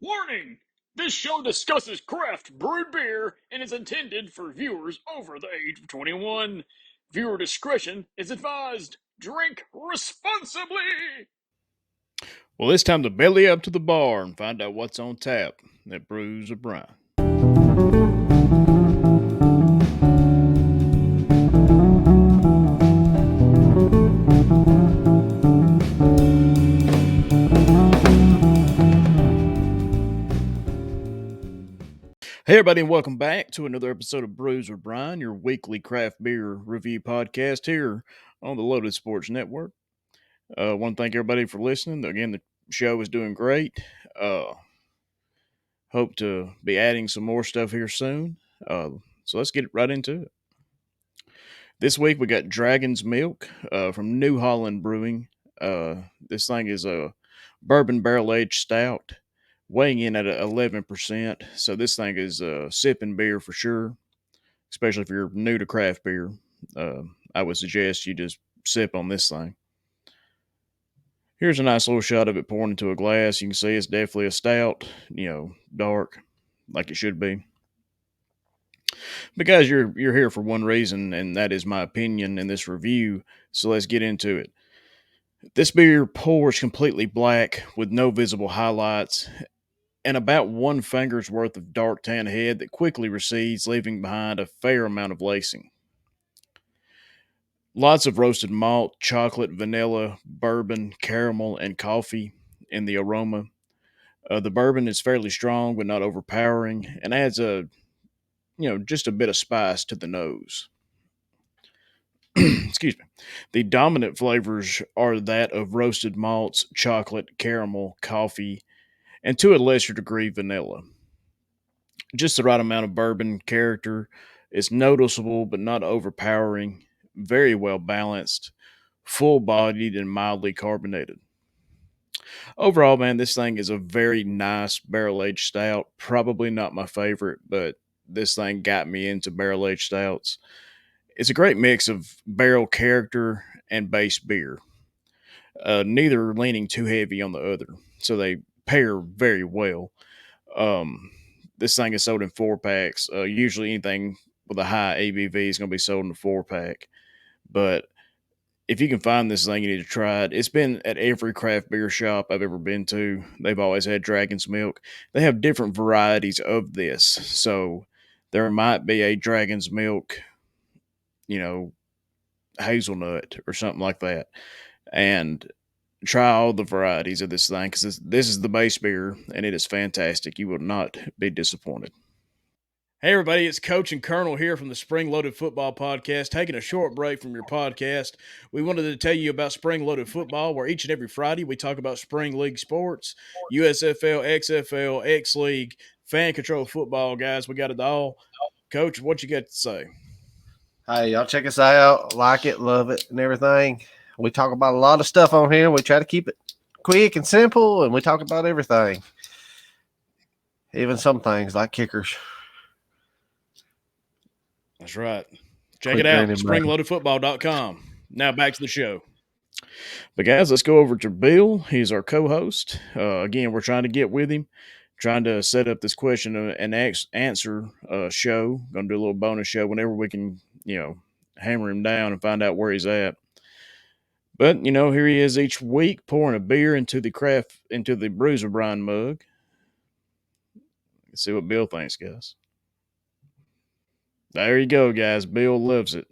Warning! This show discusses craft brewed beer and is intended for viewers over the age of 21. Viewer discretion is advised. Drink responsibly! Well, it's time to belly up to the bar and find out what's on tap at Brews or Brine. Hey, everybody, and welcome back to another episode of Brews or Brine, your weekly craft beer review podcast here on the Loaded Sports Network. I want to thank everybody for listening. Again, the show is doing great. Hope to be adding some more stuff here soon. So let's get right into it. This week we got Dragon's Milk from New Holland Brewing. This thing is a bourbon barrel aged stout, weighing in at 11%. So this thing is sipping beer for sure, especially if you're new to craft beer. I would suggest you just sip on this thing. Here's a nice little shot of it pouring into a glass. You can see it's definitely a stout, dark, like it should be. But guys, you're here for one reason, and that is my opinion in this review. So let's get into it. This beer pours completely black with no visible highlights and about one finger's worth of dark tan head that quickly recedes, leaving behind a fair amount of lacing. Lots of roasted malt, chocolate, vanilla, bourbon, caramel, and coffee in the aroma. The bourbon is fairly strong but not overpowering and adds just a bit of spice to the nose. Excuse me. The dominant flavors are that of roasted malts, chocolate, caramel, coffee, and to a lesser degree, vanilla. Just the right amount of bourbon character is noticeable but not overpowering, very well balanced, full bodied, and mildly carbonated. Overall, man, this thing is a very nice barrel aged stout. Probably not my favorite, but this thing got me into barrel aged stouts. It's a great mix of barrel character and base beer, neither leaning too heavy on the other. So they pair very well. This thing is sold in 4 packs. Usually anything with a high ABV is going to be sold in a 4 pack. But if you can find this thing, you need to try it. It's been at every craft beer shop I've ever been to. They've always had Dragon's Milk. They have different varieties of this. So there might be a Dragon's Milk, hazelnut or something like that. And try all the varieties of this thing because this is the base beer and it is fantastic. You will not be disappointed. Hey, everybody, it's Coach and Colonel here from the Spring Loaded Football Podcast, taking a short break from your podcast. We wanted to tell you about Spring Loaded Football, where each and every Friday we talk about Spring League sports, USFL, XFL, X League, fan control football, guys. We got it all. Coach, what you got to say? Hey, y'all check us out. Like it, love it, and everything. We talk about a lot of stuff on here. We try to keep it quick and simple, and we talk about everything. Even some things like kickers. That's right. Check it out, springloadedfootball.com. Now back to the show. But guys, let's go over to Bill. He's our co-host. Again, we're trying to get with him, trying to set up this question and answer show. Going to do a little bonus show whenever we can, hammer him down and find out where he's at. But here he is each week pouring a beer into the Brews or Brine mug. Let's see what Bill thinks, guys. There you go, guys. Bill loves it.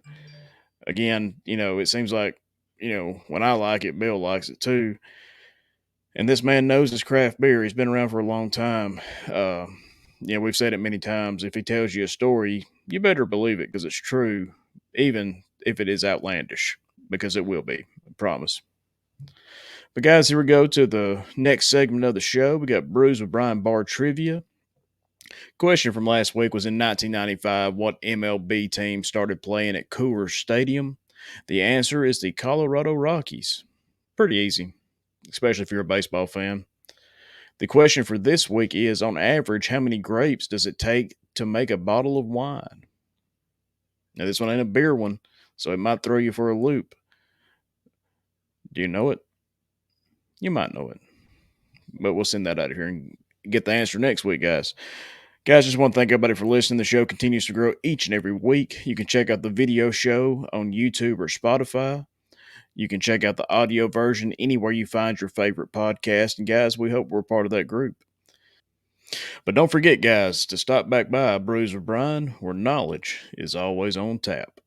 Again, it seems like, when I like it, Bill likes it too. And this man knows his craft beer. He's been around for a long time. We've said it many times. If he tells you a story, you better believe it because it's true, even if it is outlandish, because it will be. I promise. But guys, here we go to the next segment of the show. We got Brews with Brian Bar Trivia. Question from last week was in 1995, what MLB team started playing at Coors Stadium? The answer is the Colorado Rockies. Pretty easy, especially if you're a baseball fan. The question for this week is, on average, how many grapes does it take to make a bottle of wine? Now, this one ain't a beer one, so it might throw you for a loop. Do you know it? You might know it, but we'll send that out of here get the answer next week, guys. Guys, just want to thank everybody for listening. The show continues to grow each and every week. You can check out the video show on YouTube or Spotify. You can check out the audio version anywhere you find your favorite podcast. And guys, we hope we're part of that group. But don't forget, guys, to stop back by Brews with Brian, where knowledge is always on tap.